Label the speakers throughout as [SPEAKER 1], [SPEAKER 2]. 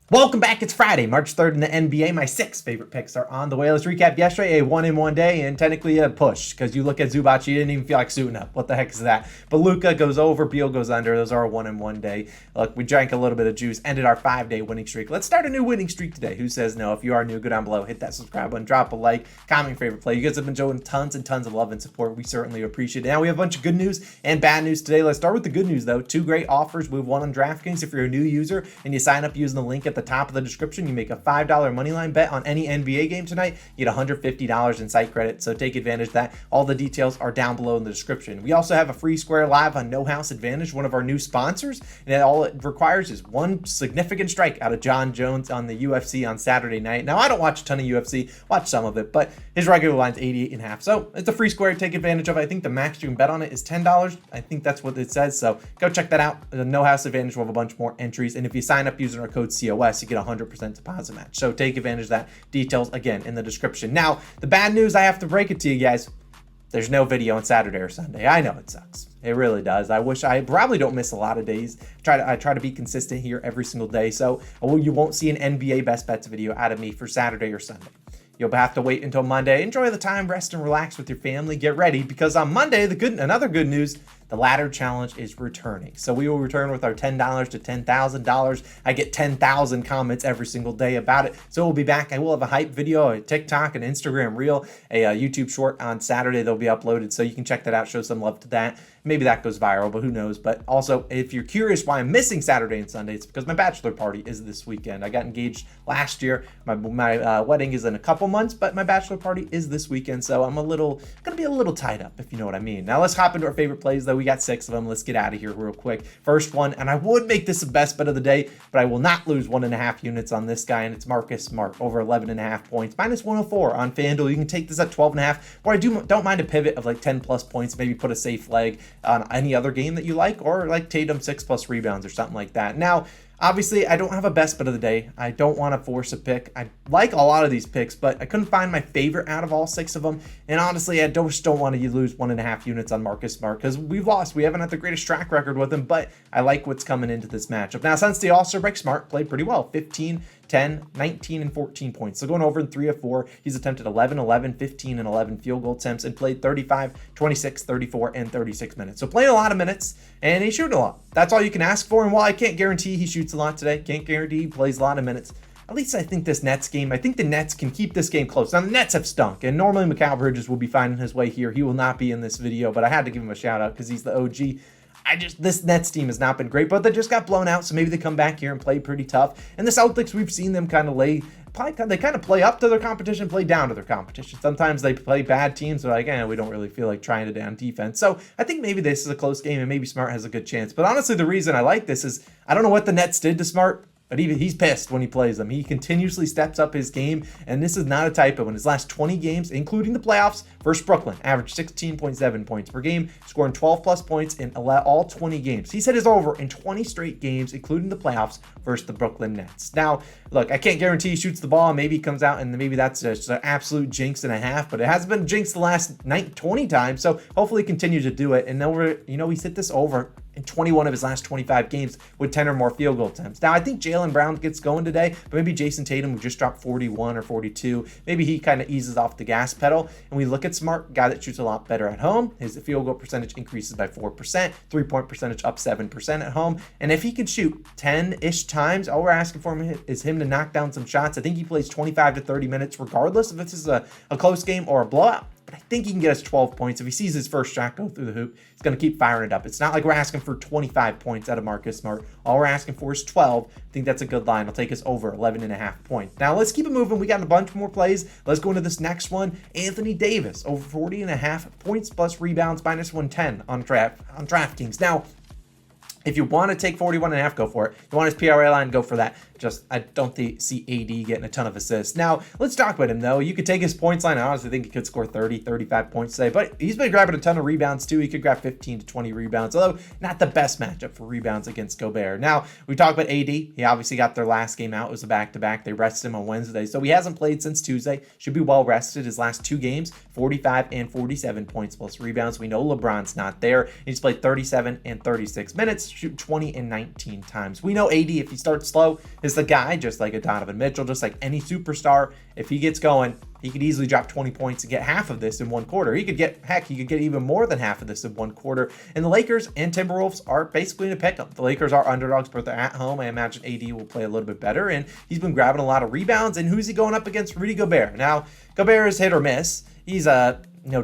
[SPEAKER 1] Welcome back. It's Friday, March 3rd in the NBA. My 6 favorite picks are on the way. Let's recap yesterday, a 1-in-1 day, and technically a push, because you look at Zubac, he didn't even feel like suiting up. What the heck is that? But Luka goes over, Beal goes under. Those are a 1-in-1 day. Look, we drank a little bit of juice, ended our 5-day winning streak. Let's start a new winning streak today. Who says no? If you are new, go down below, hit that subscribe button, drop a like, comment your favorite play. You guys have been showing tons and tons of love and support. We certainly appreciate it. Now we have a bunch of good news and bad news today. Let's start with the good news, though. 2 great offers. We have one on DraftKings. If you're a new user and you sign up using the link at the top of the description, you make a $5 money line bet on any NBA game tonight, you get $150 in site credit, so take advantage of that. All the details are down below in the description. We also have a free square live on No House Advantage, one of our new sponsors, and all it requires is one significant strike out of John Jones on the UFC on Saturday night. Now, I don't watch a ton of UFC, watch some of it, but his regular line's 88.5, so it's a free square. Take advantage of it. I think the max you can bet on it is $10. I think that's what it says, so go check that out. The No House Advantage will have a bunch more entries, and if you sign up using our code COS, you get 100% deposit match. So take advantage of that. Details again in the description. Now, the bad news, I have to break it to you guys. There's no video on Saturday or Sunday. I know it sucks. It really does. I wish I probably don't miss a lot of days. I try to be consistent here every single day. So you won't see an NBA best bets video out of me for Saturday or Sunday. You'll have to wait until Monday. Enjoy the time, rest and relax with your family. Get ready, because on Monday, another good news, the ladder challenge is returning. So we will return with our $10 to $10,000. I get 10,000 comments every single day about it. So we'll be back. I will have a hype video, a TikTok, an Instagram reel, a YouTube short on Saturday. They'll be uploaded, so you can check that out. Show some love to that. Maybe that goes viral, but who knows? But also, if you're curious why I'm missing Saturday and Sunday, it's because my bachelor party is this weekend. I got engaged last year. My wedding is in a couple months, but my bachelor party is this weekend, so I'm gonna be a little tied up, if you know what I mean. Now let's hop into our favorite plays, though. We got 6 of them. Let's get out of here real quick. First one, and I would make this the best bet of the day, but I will not lose 1.5 units on this guy, and it's Marcus Smart over 11.5 points, minus 104 on FanDuel. You can take this at 12.5, or I don't mind a pivot of like 10 plus points. Maybe put a safe leg on any other game that you like, or like Tatum 6+ rebounds or something like that. Now, obviously, I don't have a best bet of the day. I don't want to force a pick. I like a lot of these picks, but I couldn't find my favorite out of all 6 of them. And honestly, I just don't want to lose 1.5 units on Marcus Smart, because we've lost. We haven't had the greatest track record with him, but I like what's coming into this matchup. Now, since the All-Star break, Smart played pretty well. 15, 10, 19, and 14 points. So going over in 3 of 4, he's attempted 11, 11, 15, and 11 field goal attempts, and played 35, 26, 34, and 36 minutes. So playing a lot of minutes, and he's shooting a lot. That's all you can ask for. And while I can't guarantee he shoots a lot today, can't guarantee he plays a lot of minutes, at least I think this Nets game, I think the Nets can keep this game close. Now, the Nets have stunk, and normally Mikal Bridges will be finding his way here. He will not be in this video, but I had to give him a shout out because he's the OG. This Nets team has not been great, but they just got blown out, so maybe they come back here and play pretty tough. And the Celtics, we've seen them kind of play up to their competition, play down to their competition. Sometimes they play bad teams, they're like, we don't really feel like trying to down defense. So I think maybe this is a close game, and maybe Smart has a good chance. But honestly, the reason I like this is I don't know what the Nets did to Smart, but he's pissed when he plays them. He continuously steps up his game, and this is not a typo. In his last 20 games, including the playoffs, versus Brooklyn, averaged 16.7 points per game, scoring 12-plus points in all 20 games. He's hit his over in 20 straight games, including the playoffs, versus the Brooklyn Nets. Now, look, I can't guarantee he shoots the ball, and maybe he comes out, and maybe that's just an absolute jinx and a half, but it hasn't been jinxed the last 20 times, so hopefully he continues to do it. And then he's hit this over in 21 of his last 25 games with 10 or more field goal attempts. Now, I think Jaylen Brown gets going today, but maybe Jason Tatum, who just dropped 41 or 42, maybe he kind of eases off the gas pedal. And we look at Smart, guy that shoots a lot better at home. His field goal percentage increases by 4%, 3-point percentage up 7% at home. And if he could shoot 10-ish times, all we're asking for him is him to knock down some shots. I think he plays 25 to 30 minutes, regardless if this is a close game or a blowout. But I think he can get us 12 points. If he sees his first shot go through the hoop, he's going to keep firing it up. It's not like we're asking for 25 points out of Marcus Smart. All we're asking for is 12. I think that's a good line. I'll take us over 11.5 points. Now, let's keep it moving. We got a bunch more plays. Let's go into this next one. Anthony Davis, over 40.5 points plus rebounds, minus 110 on DraftKings. Now, if you want to take 41.5, go for it. If you want his PRA line, go for that. I don't see AD getting a ton of assists. Now, let's talk about him, though. You could take his points line. I honestly think he could score 30, 35 points today, but he's been grabbing a ton of rebounds, too. He could grab 15 to 20 rebounds, although not the best matchup for rebounds against Gobert. Now, we talked about AD. He obviously got their last game out. It was a back-to-back. They rested him on Wednesday, so he hasn't played since Tuesday. Should be well rested. His last 2 games, 45 and 47 points plus rebounds. We know LeBron's not there. He's played 37 and 36 minutes. shoot 20 and 19 times. We know AD, if he starts slow, is the guy, just like a Donovan Mitchell, just like any superstar. If he gets going, he could easily drop 20 points and get half of this in one quarter. He could get even more than half of this in one quarter. And the Lakers and Timberwolves are basically to pick them. The Lakers are underdogs, but they're at home. I imagine AD will play a little bit better, and he's been grabbing a lot of rebounds. And who's he going up against? Rudy Gobert. Now, Gobert is hit or miss. He's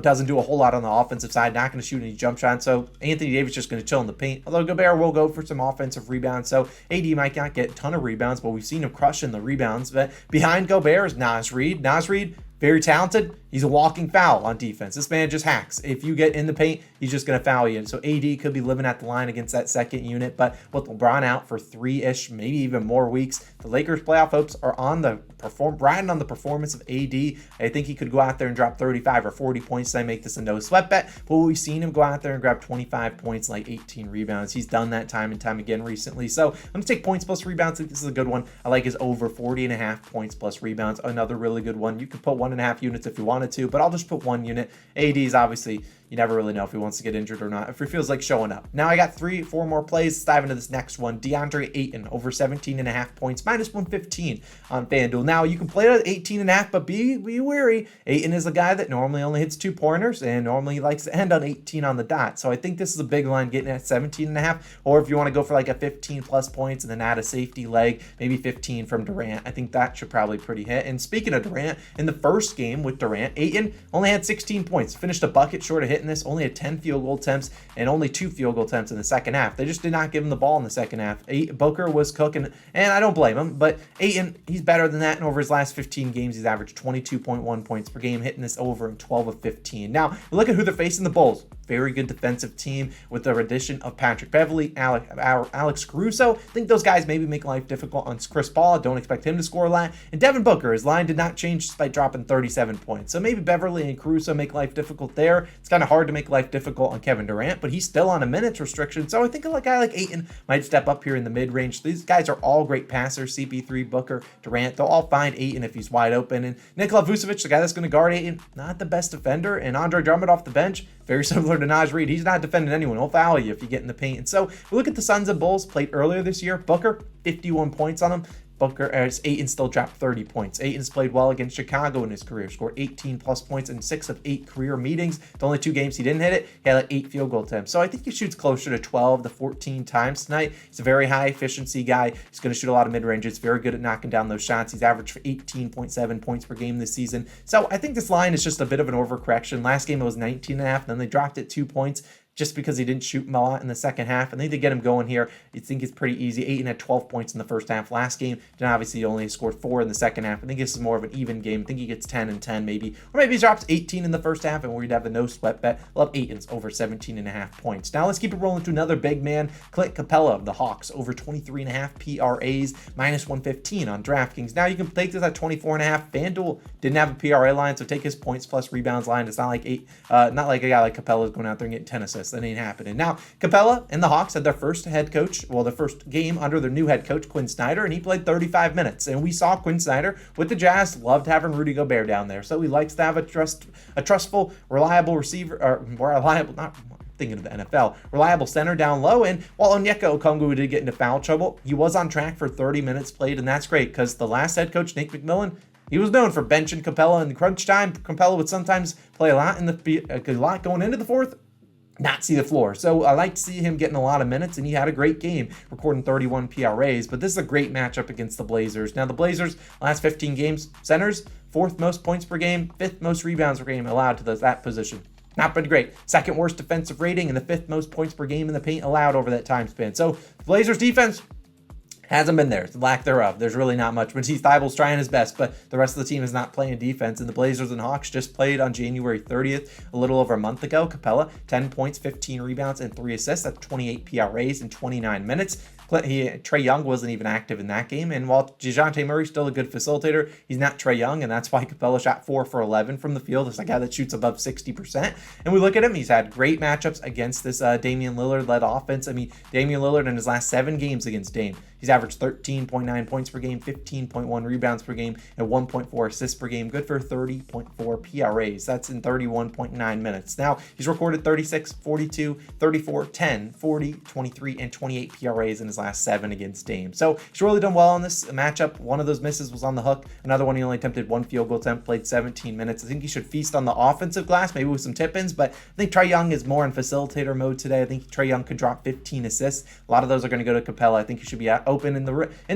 [SPEAKER 1] doesn't do a whole lot on the offensive side, not going to shoot any jump shots. So Anthony Davis just going to chill in the paint. Although Gobert will go for some offensive rebounds. So AD might not get a ton of rebounds, but we've seen him crushing the rebounds. But behind Gobert is Naz Reid. Naz Reid, very talented. He's a walking foul on defense. This man just hacks. If you get in the paint, he's just going to foul you. And so AD could be living at the line against that second unit. But with LeBron out for 3-ish, maybe even more weeks, the Lakers' playoff hopes are riding on the performance of AD. I think he could go out there and drop 35 or 40 points. I make this a no sweat bet. But we've seen him go out there and grab 25 points, like 18 rebounds. He's done that time and time again recently. So I'm going to take points plus rebounds. I think this is a good one. I like his over 40.5 points plus rebounds. Another really good one. You could put 1.5 units if you wanted to, but I'll just put 1 unit. AD is obviously, you never really know if he wants to get injured or not, if he feels like showing up. Now I got 4 more plays. Let's dive into this next one. DeAndre Ayton over 17.5 points, minus 115 on FanDuel. Now you can play it at 18.5, but be wary. Ayton is a guy that normally only hits 2-pointers and normally likes to end on 18 on the dot. So I think this is a big line getting at 17.5, or if you want to go for like a 15 plus points and then add a safety leg, maybe 15 from Durant. I think that should probably pretty hit. And speaking of Durant, in the first game with Durant, Ayton only had 16 points, finished a bucket short of hitting this, only had 10 field goal attempts and only 2 field goal attempts in the second half. They just did not give him the ball in the second half. Booker was cooking, and I don't blame him, but Ayton, he's better than that. And over his last 15 games, he's averaged 22.1 points per game, hitting this over in 12 of 15. Now, look at who they're facing, the Bulls. Very good defensive team with the addition of Patrick Beverly, Alex Caruso. I think those guys maybe make life difficult on Chris Paul. Don't expect him to score a lot. And Devin Booker, his line did not change despite dropping 37 points. So maybe Beverly and Caruso make life difficult there. It's kind of hard to make life difficult on Kevin Durant, but he's still on a minutes restriction. So I think a guy like Ayton might step up here in the mid-range. These guys are all great passers. CP3, Booker, Durant, they'll all find Ayton if he's wide open. And Nikola Vucevic, the guy that's going to guard Ayton, not the best defender. And DeAndre Drummond off the bench, very similar to Naz Reid. He's not defending anyone. He'll foul you if you get in the paint. And so we look at the Suns and Bulls played earlier this year. Booker, 51 points on him. Ayton still dropped 30 points. Ayton's played well against Chicago in his career, scored 18 plus points in 6 of 8 career meetings. The only 2 games he didn't hit it, he had like 8 field goal attempts. So I think he shoots closer to 12 to 14 times tonight. He's a very high efficiency guy. He's going to shoot a lot of mid-range. He's very good at knocking down those shots. He's averaged 18.7 points per game this season. So I think this line is just a bit of an overcorrection. Last game it was 19.5, then they dropped it 2 points. Just because he didn't shoot him a lot in the second half. I think they get him going here. You think it's pretty easy. Ayton had 12 points in the first half last game. Then obviously he only scored 4 in the second half. I think this is more of an even game. I think he gets 10 and 10 maybe. Or maybe he drops 18 in the first half and we'd have the no sweat bet. Love Ayton's over 17.5 points. Now let's keep it rolling to another big man. Clint Capella of the Hawks over 23.5 PRAs, minus 115 on DraftKings. Now you can take this at 24.5. FanDuel didn't have a PRA line, so take his points plus rebounds line. It's not like a guy like Capella is going out there and getting 10 assists. That ain't happening. Now, Capella and the Hawks had their first first game under their new head coach, Quinn Snyder, and he played 35 minutes. And we saw Quinn Snyder with the Jazz loved having Rudy Gobert down there. So he likes to have a trustful, reliable receiver, or reliable, not thinking of the NFL, reliable center down low. And while Onyeka Okongwu did get into foul trouble, he was on track for 30 minutes played, and that's great because the last head coach, Nate McMillan, he was known for benching Capella in crunch time. Capella would sometimes play a lot going into the fourth, not see the floor. So I like to see him getting a lot of minutes, and he had a great game, recording 31 PRAs. But this is a great matchup against the Blazers. Now, the Blazers, last 15 games, centers, 4th most points per game, 5th most rebounds per game allowed to that position. Not been great. 2nd worst defensive rating and the 5th most points per game in the paint allowed over that time span. So the Blazers defense hasn't been there. It's the lack thereof. There's really not much. Matisse Thybulle's trying his best, but the rest of the team is not playing defense. And the Blazers and Hawks just played on January 30th, a little over a month ago. Capella, 10 points, 15 rebounds, and 3 assists. That's 28 PRAs in 29 minutes. Trae Young wasn't even active in that game. And while DeJounte Murray's still a good facilitator, he's not Trae Young, and that's why Capella shot 4 for 11 from the field. It's a guy that shoots above 60%. And we look at him, he's had great matchups against this Damian Lillard-led offense. I mean, Damian Lillard in his last 7 games against Dame, He's averaged 13.9 points per game, 15.1 rebounds per game, and 1.4 assists per game. Good for 30.4 PRAs. That's in 31.9 minutes. Now, he's recorded 36, 42, 34, 10, 40, 23, and 28 PRAs in his last 7 against Dame. So he's really done well on this matchup. One of those misses was on the hook. Another one, he only attempted 1 field goal attempt, played 17 minutes. I think he should feast on the offensive glass, maybe with some tip-ins, but I think Trae Young is more in facilitator mode today. I think Trae Young could drop 15 assists. A lot of those are going to go to Capella. I think he should be open in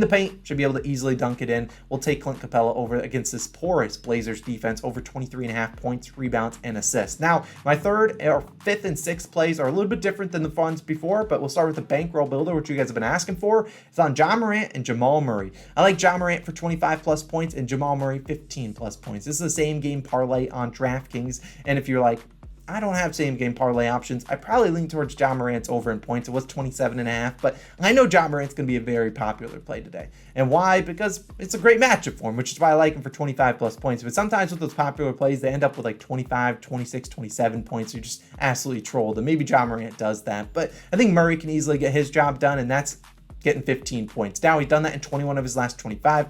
[SPEAKER 1] the paint, should be able to easily dunk it in. We'll take Clint Capella over against this porous Blazers defense, over 23.5 points, rebounds, and assists. Now, my third or fifth and sixth plays are a little bit different than the ones before, but we'll start with the bankroll builder, which you guys have been asking for. It's on Ja Morant and Jamal Murray. I like Ja Morant for 25 plus points and Jamal Murray 15 plus points. This is the same game parlay on DraftKings, and if you're like, I don't have same game parlay options, I probably lean towards Ja Morant's over in points. It was 27.5, but I know Ja Morant's going to be a very popular play today. And why? Because it's a great matchup for him, which is why I like him for 25 plus points. But sometimes with those popular plays, they end up with like 25, 26, 27 points. You're just absolutely trolled. And maybe Ja Morant does that. But I think Murray can easily get his job done, and that's getting 15 points. Now, he's done that in 21 of his last 25.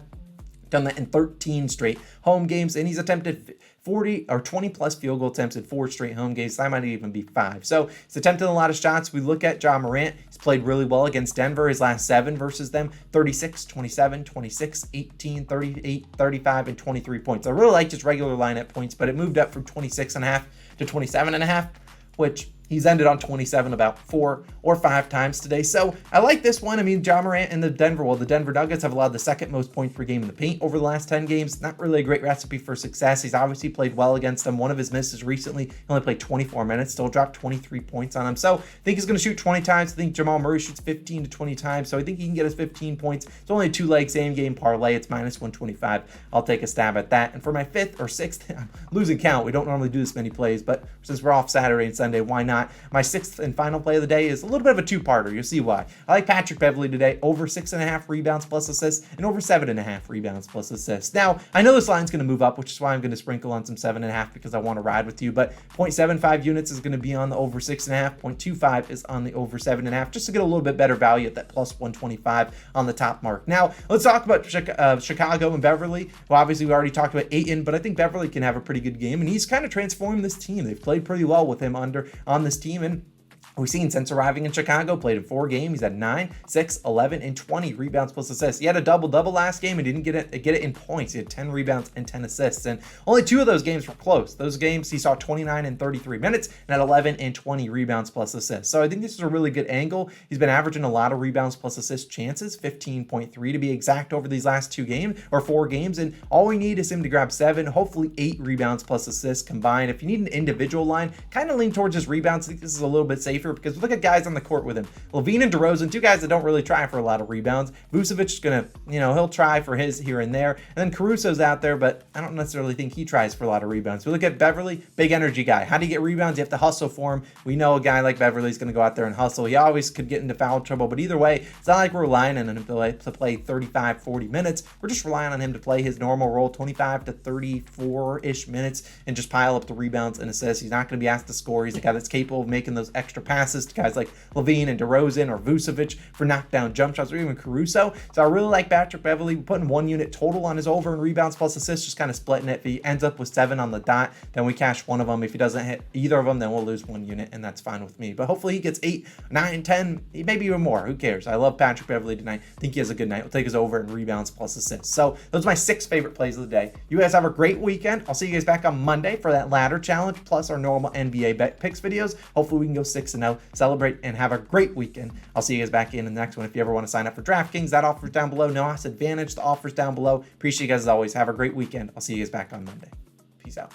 [SPEAKER 1] Done that in 13 straight home games, and he's attempted 40 or 20 plus field goal attempts in 4 straight home games. That might even be 5. So he's attempted a lot of shots. We look at Ja Morant. He's played really well against Denver. His last 7 versus them, 36, 27, 26, 18, 38, 35, and 23 points. I really liked his regular lineup points, but it moved up from 26.5 to 27.5, which he's ended on 27 about 4 or 5 times today. So I like this one. I mean, Ja Morant and the Denver Nuggets have allowed the second most points per game in the paint over the last 10 games. Not really a great recipe for success. He's obviously played well against them. One of his misses recently, he only played 24 minutes, still dropped 23 points on him. So I think he's going to shoot 20 times. I think Jamal Murray shoots 15 to 20 times. So I think he can get his 15 points. It's only a 2-leg same game parlay. It's minus 125. I'll take a stab at that. And for my 5th or 6th, I'm losing count. We don't normally do this many plays, but since we're off Saturday and Sunday, why not? My 6th and final play of the day is a little bit of a 2-parter. You'll see why. I like Patrick Beverly today, over 6.5 rebounds plus assists and over 7.5 rebounds plus assists. Now, I know this line's going to move up, which is why I'm going to sprinkle on some 7.5 because I want to ride with you, but 0.75 units is going to be on the over 6.5, 0.25 is on the over 7.5, just to get a little bit better value at that plus 125 on the top mark. Now, let's talk about Chicago and Beverly. Well, obviously, we already talked about Ayton, but I think Beverly can have a pretty good game, and he's kind of transformed this team. They've played pretty well with him on this team, and we've seen since arriving in Chicago, played in 4 games. He's had 9, 6, 11, and 20 rebounds plus assists. He had a double-double last game and didn't get it in points. He had 10 rebounds and 10 assists, and only 2 of those games were close. Those games, he saw 29 and 33 minutes and had 11 and 20 rebounds plus assists. So I think this is a really good angle. He's been averaging a lot of rebounds plus assist chances, 15.3 to be exact over these last 2 games or 4 games, and all we need is him to grab 7, hopefully 8 rebounds plus assists combined. If you need an individual line, kind of lean towards his rebounds. I think this is a little bit safer because look at guys on the court with him. LaVine and DeRozan, 2 guys that don't really try for a lot of rebounds. Vucevic is going to, he'll try for his here and there. And then Caruso's out there, but I don't necessarily think he tries for a lot of rebounds. We look at Beverly, big energy guy. How do you get rebounds? You have to hustle for him. We know a guy like Beverly is going to go out there and hustle. He always could get into foul trouble, but either way, it's not like we're relying on him to play 35, 40 minutes. We're just relying on him to play his normal role, 25 to 34-ish minutes, and just pile up the rebounds and assists. He's not going to be asked to score. He's a guy that's capable of making those extra passes to guys like LaVine and DeRozan or Vucevic for knockdown jump shots, or even Caruso. So I really like Patrick Beverly. We're putting 1 unit total on his over and rebounds plus assists, just kind of splitting it. If he ends up with 7 on the dot, then we cash one of them. If he doesn't hit either of them, then we'll lose 1 unit, and that's fine with me. But hopefully he gets 8, 9, 10, maybe even more. Who cares? I love Patrick Beverly tonight. I think he has a good night. We'll take his over and rebounds plus assists. So those are my 6 favorite plays of the day. You guys have a great weekend. I'll see you guys back on Monday for that ladder challenge, plus our normal NBA bet picks videos. Hopefully we can go 6-0, celebrate, and have a great weekend. I'll see you guys back in the next one. If you ever want to sign up for DraftKings, that offer's down below. No Advantage, the offer's down below. Appreciate you guys as always. Have a great weekend. I'll see you guys back on Monday. Peace out.